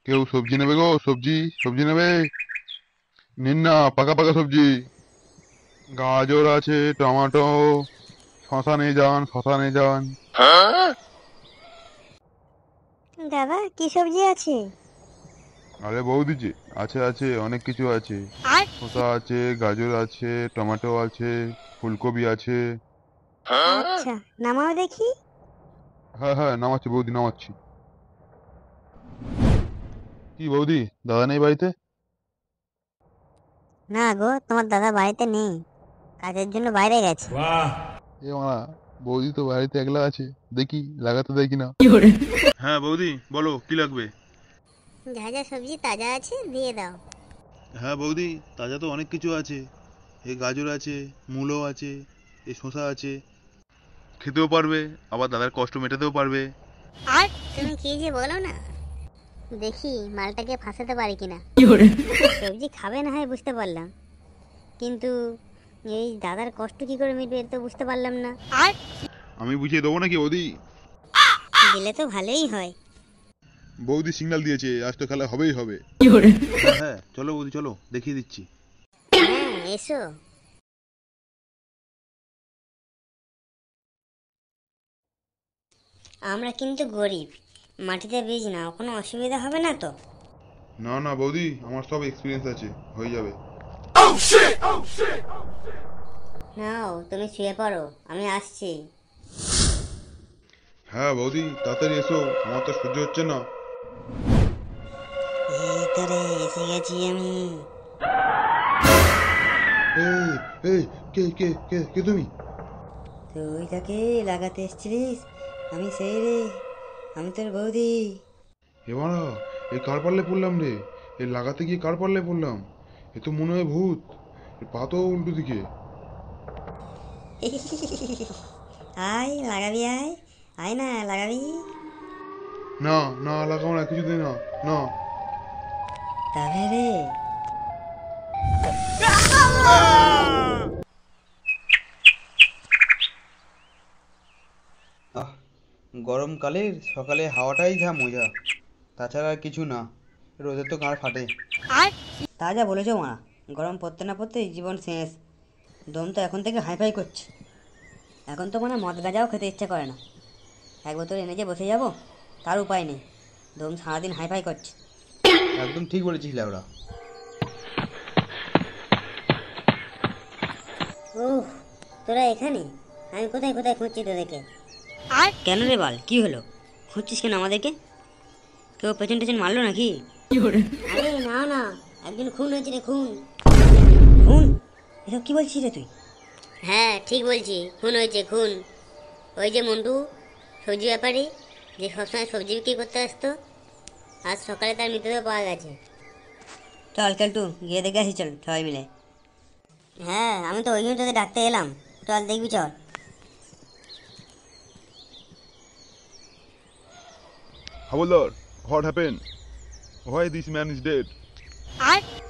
কেউ সবজি নেবে গো? সবজি সবজি নেবে? নিন না, পাকা পাকা সবজি। গাজর আছে, টমেটো, শশা নিয়ে যান, শশা নিয়ে যান। দাদা কি সবজি আছে? আরে বৌদি যে আছে আছে, অনেক কিছু আছে। শশা আছে, গাজর আছে, টমেটো আছে, ফুলকপি আছে। আচ্ছা, নামাও দেখি। হ্যাঁ হ্যাঁ, নামাচ্ছি বৌদি, নামাচ্ছি। কি বৌদি, দাদা নেই বাড়িতে? না গো, তোমার দাদা বাড়িতে নেই, কাজের জন্য বাইরে গেছে। এ মা, বৌদি তো বাড়িতে একলা আছে। দেখি, লাগাতে দেখি না। হ্যাঁ বৌদি, বলো কি লাগবে? যা যা সবজি তাজা আছে দিয়ে দাও। হ্যাঁ বৌদি, তাজা তো অনেক কিছু আছে। এই গাজর আছে, মূলো আছে, এই শসা আছে। খেতেও পারবে, আবার দাদার কষ্ট মেটাতেও পারবে। তুমি কি যে বলো না, দেখি মালটাকে ফাঁসাতে পারি কিনা। সবজি খাবে না হয় বুঝতে পারলাম, কিন্তু এই দাদার কষ্ট কি করে মিটবে এটা তো বুঝতে পারলাম না। আমি বুঝিয়ে দেবো নাকি বৌদি? দিলে তো ভালোই হয়। বৌদি সিগন্যাল দিয়েছে, আজ তো খেলা হবেই হবে। হ্যাঁ হ্যাঁ, চলো বৌদি চলো, দেখিয়ে দিচ্ছি। হ্যাঁ এসো। আমরা কিন্তু গরিব, মাটিতে বীজ না, কোনো অসুবিধা হবে না তো? না না বৌদি, আমার সব এক্সপিরিয়েন্স আছে, হয়ে যাবে। নাও তুমি শুয়ে পড়ো, আমি আসছি। হ্যাঁ বৌদি, তাড়াতাড়ি এসো, আমার তো সহ্য হচ্ছে না। এই তো রে, এসে গেছি আমি। এই এই, কে কে কে কে তুমি? তুই তাকে লাগাতে এসেছিলিস? আমি সেই রে, আমি তোর বৌদি। এবারা, এই কার পাল্লে পড়লাম রে? এ লাগাতে গিয়ে কার পাল্লে পড়লাম? এ তো মনে হয় ভূত। এ পা তো উল্টো দিকে। আয় লাগাবি, আয় আয় না লাগাবি। না না, লাগাও না, কিছুতেই না। না। তবে রে, আহ, গরমকালের সকালে হাওয়াটাই যা মজা, তাছাড়া আর কিছু না। রোদে তো গাঁড় ফাটে। তা যা বলেছো মা, গরম পড়তে না পড়তেই জীবন শেষ। দম তো এখন থেকে হাইফাই করছে। এখন তো মানে মদ গাঁজাও খেতে ইচ্ছে করে না। এক বোতল এনে যে বসে যাবো, তার উপায় নেই। দম সারাদিন হাইফাই করছে। একদম ঠিক বলেছিস ল্যাবড়া। ওহ, তোরা এখানে? আমি কোথায় কোথায় খুঁজছি তোদেরকে। কেন রে বাল, কি হলো? খুঁজছিস কেন আমাদেরকে? কেউ পেছন টেছন মারলো নাকি? আরে না না, একজন খুন হয়েছে রে, খুন। খুন? এসব কি বলছিস রে তুই? হ্যাঁ ঠিক বলছি, খুন হয়েছে, খুন। ওই যে মন্টু, সবজি ব্যাপারী, যে সবসময় সবজি বিক্রি করতে আসতো, আজ সকালে তার মৃতদেহ পাওয়া গেছে। চল কেলটু, গিয়ে দেখে আসি, চল সবাই মিলে। হ্যাঁ, আমি তো ওই জন্য তোদের ডাকতে এলাম। চল দেখবি, চল। Havildar, what happen? Why this man is dead?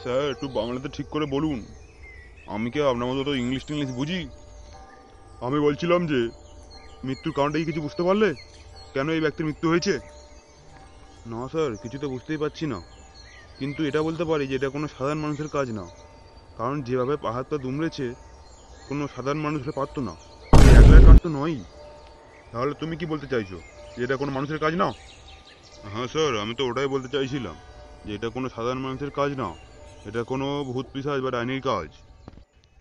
Sir, একটু বাংলাতে ঠিক করে বলুন। আমি কি আপনার মতো তো ইংলিশ টিংলিশ বুঝি? আমি বলছিলাম যে, মৃত্যুর কারণটা কি কিছু বুঝতে পারলে? কেন এই ব্যক্তির মৃত্যু হয়েছে? না স্যার, কিছু তো বুঝতেই পারছি না। কিন্তু এটা বলতে পারি যে এটা কোনো সাধারণ মানুষের কাজ না। কারণ যেভাবে পাহাড়টা দুমড়েছে, কোনো সাধারণ মানুষ হলে পারতো না। একলার কাজ তো নয়ই। তাহলে তুমি কি বলতে চাইছো, যে এটা কোনো মানুষের কাজ না? হ্যাঁ স্যার, আমি তো ওটাই বলতে চাইছিলাম, যে এটা কোনো সাধারণ মানুষের কাজ না। এটা কোনো ভূত পিশাচ বা ডাইনির কাজ।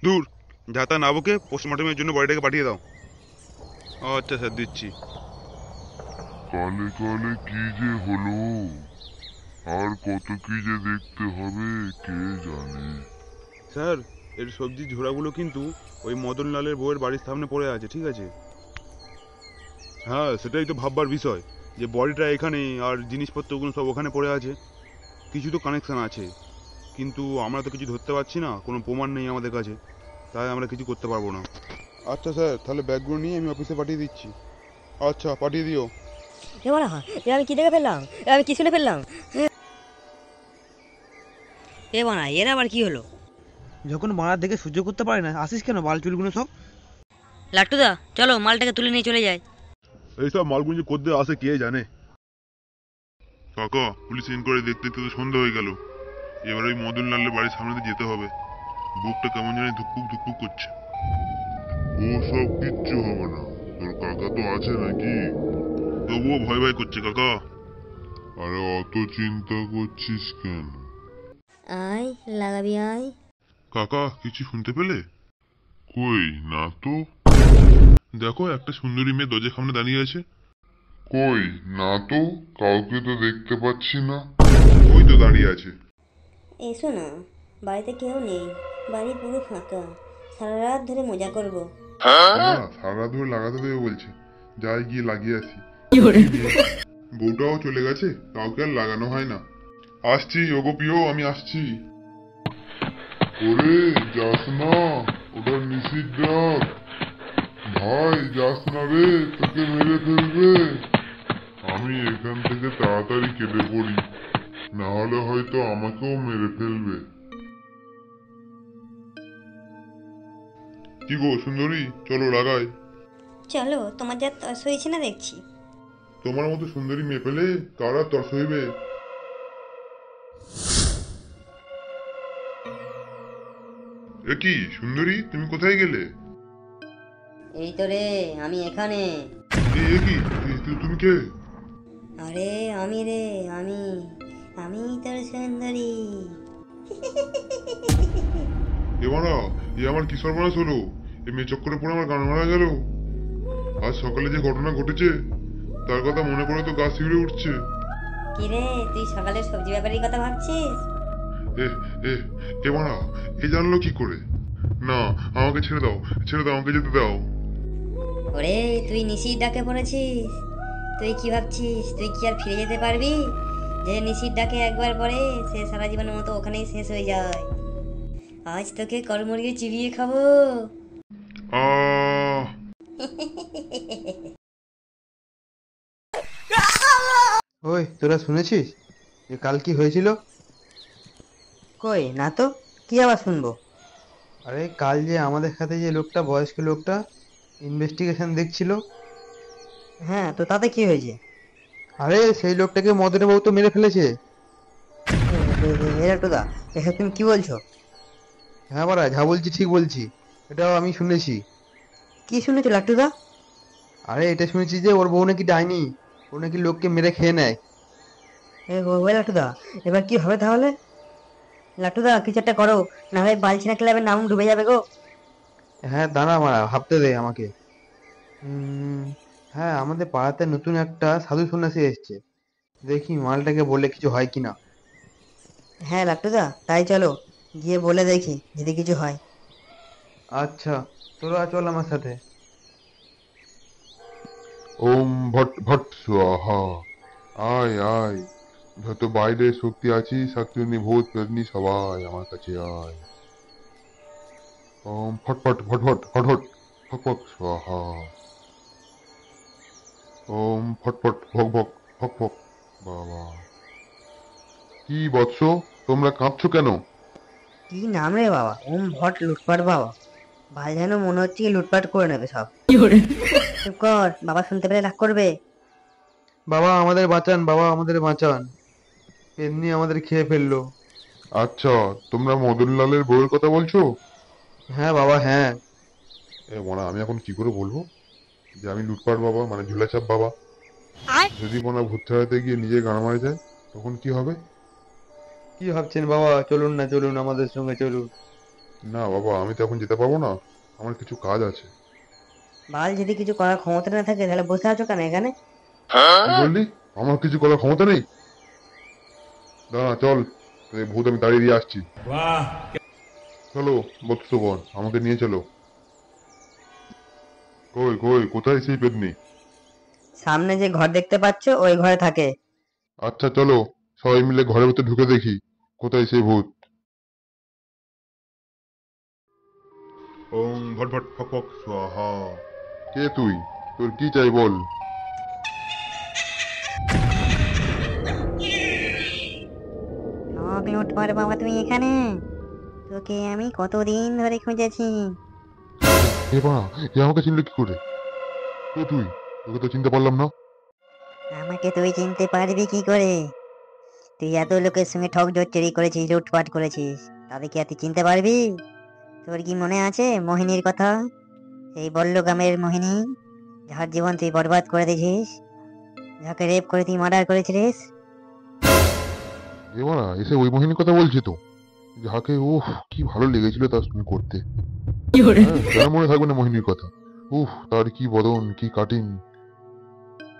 দূর, যাতা না বকে পোস্টমর্টমের জন্য বডিটাকে পাঠিয়ে দাও। আচ্ছা স্যার, দিচ্ছি। কালে কালে কি যে হলো, আর কত কি যে দেখতে হবে কে জানে। স্যার, এর সবজির ঝোড়াগুলো কিন্তু ওই মদনলালের বউয়ের বাড়ির সামনে পড়ে আছে, ঠিক আছে? হ্যাঁ, সেটাই তো ভাববার বিষয়, যে বডিটা এখানে আর জিনিসপত্রগুলো সব ওখানে পড়ে আছে। কিছু তো কানেকশন আছে, কিন্তু আমরা তো কিছু ধরতে পারছি না, কোনো প্রমাণ নেই আমাদের কাছে, তাই আমরা কিছু করতে পারবো না। আচ্ছা স্যার, তাহলে ব্যাগগুলো নিয়ে আমি অফিসে পাঠিয়ে দিচ্ছি। আচ্ছা, পাঠিয়ে দিও। এ বলা হয়, এ আমি কি দেখে ফেললাম, এ আমি কি শুনে ফেললাম। এ বানা, এর আবার কি হলো? যখন মারার দেখে সহ্য করতে পারে না, আসিস কেন বাল চুলগুলো সব? লাট্টুদা, চলো মালটাকে তুলে নিয়ে চলে যায়। এইসব মালগুলো যে কোথা দিয়ে আসে কে জানে। কাকা, পুলিশ ইনকোয়ারি দেখতে দেখতে তো সন্ধ্যা হয়ে গেল। এবার ওই মদন লালের বাড়ির সামনে দিয়ে যেতে হবে। বুকটা কেমন জানি ধুকপুক ধুকপুক করছে। ও সব কিচ্ছু হবে না, তোর কাকা তো আছে নাকি? তবুও ভয় ভয় করছে কাকা। আরে অত চিন্তা করছিস কেন? আয় লাগাবি আয়। কাকা, কিছু শুনতে পেলে? কই না তো। দেখো, একটা সুন্দরী মেয়ে দরজার সামনে দাঁড়িয়ে আছে। কই না তো, কাউকে তো দেখতে পাচ্ছি না। ওই তো দাঁড়িয়ে আছে। এসো না, বাড়িতে কেউ নেই, বাড়ি পুরো ফাঁকা, সারা রাত ধরে মজা করব। না, সারা রাত ধরে লাগাতে দেবে বলছে। যাই গিয়ে লাগিয়ে আসি। বউটাও চলে গেছে, কাউকে আর লাগানো হয় না। আসছি ওগো প্রিয়, আমি আসছি। ওরে যাস না, ওটা নিষিদ্ধ ডাক। ভাই যাস না রে, তোকে মেরে ফেলবে। আমি এখান থেকে তাড়াতাড়ি কেটে পড়ি, না হলে হয়তো আমাকেও মেরে ফেলবে। কি গো সুন্দরী, চলো লাগাই। চলো, তোমার যা তস হয়েছে না দেখছি। তোমার মতো সুন্দরী মেয়ে পেলে কার আর তর্স হইবে। এ কি সুন্দরী, তুমি কোথায় গেলে? এই তো রে, আমি এখানে। এ কি, তুমি কে? আরে আমি রে, আমি আমি তোর সুন্দরী। এ মারা, এ আমার কি সর্বনাশ হলো? এ মেয়ে চক্করে পড়ে আমার গান মারা গেল। আজ সকালে যে ঘটনা ঘটেছে তার কথা মনে করে তো গা শিউরে উঠছে। কি রে, তুই সকালে সবজি ব্যাপারীর কথা ভাবছিস? এ এ এ মারা, এ জানলো কি করে? না, আমাকে ছেড়ে দাও, ছেড়ে দাও, আমাকে যেতে দাও। ওরে, তুই নিশির ডাকে পড়েছিস। তুই কি ভাবছিস, তুই কি আর ফিরে যেতে পারবি? যে নিশির ডাকে একবার পড়ে সে সারা জীবনের মতো ওখানেই শেষ হয়ে যায়। আজ তোকে করমরিয়ে চিবিয়ে খাবো। আহ ওই তোরা শুনেছিস যে কাল কি হয়েছিল? কই না তো, কি আবার শুনবো? আরে কাল যে আমাদের সাথে যে লোকটা, বয়স্ক লোকটা ইনভেস্টিগেশন দেখছিল। হ্যাঁ, তো তাতে কি হয়েছে? আরে সেই লোকটাকে মদনে বাবু তো মেরে ফেলেছে। একটু দা, এসব তুমি কি বলছো? হ্যাঁ বাড়া, যা বলছি ঠিক বলছি, এটাও আমি শুনেছি। কি শুনেছো লাট্টুদা? আরে এটা শুনেছি যে ওর বউ নাকি ডাইনি, ও নাকি লোককে মেরে খেয়ে নেয়। ওই লাট্টুদা, এবার কি হবে তাহলে? লাট্টুদা, কিছু একটা করো, না হলে বালছিনা ক্লাবের নাম ডুবে যাবে গো। হ্যাঁ দাঁড়া মারা, ভাবতে দে আমাকে। উম, হ্যাঁ আমাদের পাড়াতে নতুন একটা সাধু সন্ন্যাসী এসেছে, দেখি মালটাকে বলে কিছু হয় কিনা। হ্যাঁ লাট্টুদা, তাই চলো, গিয়ে বলে দেখি যদি কিছু হয়। আচ্ছা, তোরা চল আমার সাথে। ওম ভট ভট স্বাহা। আয় আয়, যত বাইরে শক্তি আছি, শাকচুন্নি ভূত পেতনি সবাই আমার কাছে আয়। ওম ফট ফট ভট ভট ফট ফট ফক ফক স্বাহা। ওম ফট ফট ভক ভক ফক ফক। বাবা, কি বৎস, তোমরা কাঁপছো কেন? কি নাম রে বাবা, ওম ভট লুটপাট বাবা। ভাই যেন মনে হচ্ছে কি লুটপাট করে নেবে সব। চুপ কর, বাবা শুনতে পেলে রাগ করবে। বাবা আমাদের বাঁচান, বাবা আমাদের বাঁচান, এমনি আমাদের খেয়ে ফেললো। আচ্ছা, তোমরা মদনলালের বউয়ের কথা বলছো? হ্যাঁ বাবা হ্যাঁ। এ মনে আমি এখন কি করে বলবো যে আমি লুটপাট বাবা, মানে ঝুলাচাপ বাবা? যদি মনে ভূত ছাড়াতে গিয়ে নিজে গান মারা যায় তখন কি হবে? কি ভাবছেন বাবা, চলুন না চলুন, আমাদের সঙ্গে চলুন। না বাবা, আমি তো এখন যেতে পারবো না, আমার কিছু কাজ আছে। বাল যদি কিছু করার ক্ষমতা না থাকে তাহলে বসে আছো কেন এখানে? কি বললি? আমার কিছু করার ক্ষমতা নেই? দাঁড়া, চল, এই ভূত আমি তাড়িয়ে দিয়ে আসছি। চলো বৎসগণ, আমাকে নিয়ে চলো। কই কই, কোথায় সেই পেতনি? সামনে যে ঘর দেখতে পাচ্ছ ওই ঘরে থাকে। আচ্ছা চলো, সবাই মিলে ঘরের ভেতর ঢুকে দেখি কোথায় সেই ভূত। ওম ভট ভট ফক ফক স্বাহা। কে তুই? তোর কি চাই বল? লুটপাট বাবা, তুমি এখানে? তোকে আমি কতদিন ধরে খুঁজেছি। এ বাড়া, এ আমাকে চিনলে কি করে? কে তুই? তোকে তো চিনতে পারলাম না। আমাকে তুই চিনতে পারবি কি করে? তুই এত লোকের সঙ্গে ঠক জোচ্চুরি করেছিস, লুটপাট করেছিস, তাদের কি আর তুই চিনতে পারবি? তোর কি মনে আছে মোহিনীর কথা? এই বল্ল গ্রামের মোহিনী, যার জীবন তুই বরবাদ করে দিয়েছিস, যাকে রেপ করে তুই মার্ডার করেছিলিস। এবার এসে ওই মোহিনীর কথা বলছি তো, যাকে কি ভালো লেগেছিল তার সঙ্গে করতে। হ্যাঁ, কেন মনে থাকবে না মোহিনীর কথা? তার কি বদন, কি কাটিং,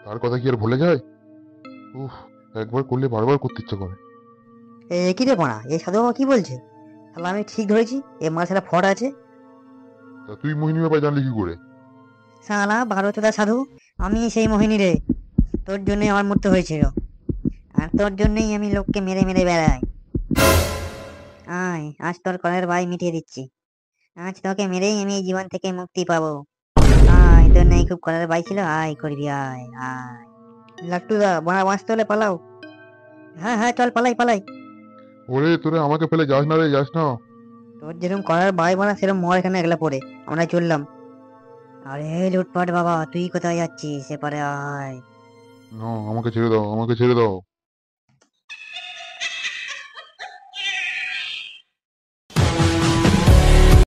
তার কথা কি আর ভুলে যায়? একবার করলে বারবার করতে ইচ্ছা করে। কি রে পড়া, এই সাধু বাবা কি বলছে? তাহলে আমি ঠিক ধরেছি, এ মাল সারা ফট আছে। তা তুই মোহিনীর ব্যাপারে জানলি কি করে? সালা ভারতদা সাধু, আমি সেই মোহিনী রে। তোর জন্যই আমার মৃত্যু হয়েছিল, আর তোর জন্যই আমি লোককে মেরে মেরে বেড়াই। আয়, আজ তোর কলের বাই মিটিয়ে দিচ্ছি। আজ তোকে মেরেই আমি এই জীবন থেকে মুক্তি পাবো। আয়, তোর নেই খুব কলের বাই ছিল, আয় করবি, আয় আয়। লাট্টুদা, বাড়া বাঁচতে হলে পালাও। হ্যাঁ হ্যাঁ, চল পালাই পালাই। ওরে তোরা আমাকে ফেলে যাস না রে, যাস না। তোর যেরকম করার বাই বানা সেরকম মর এখানে একলা পড়ে, আমরা চললাম। আরে লুটপাট বাবা, তুই কোথায় যাচ্ছিস? এপারে আয়। না, আমাকে ছেড়ে দাও, আমাকে ছেড়ে দাও।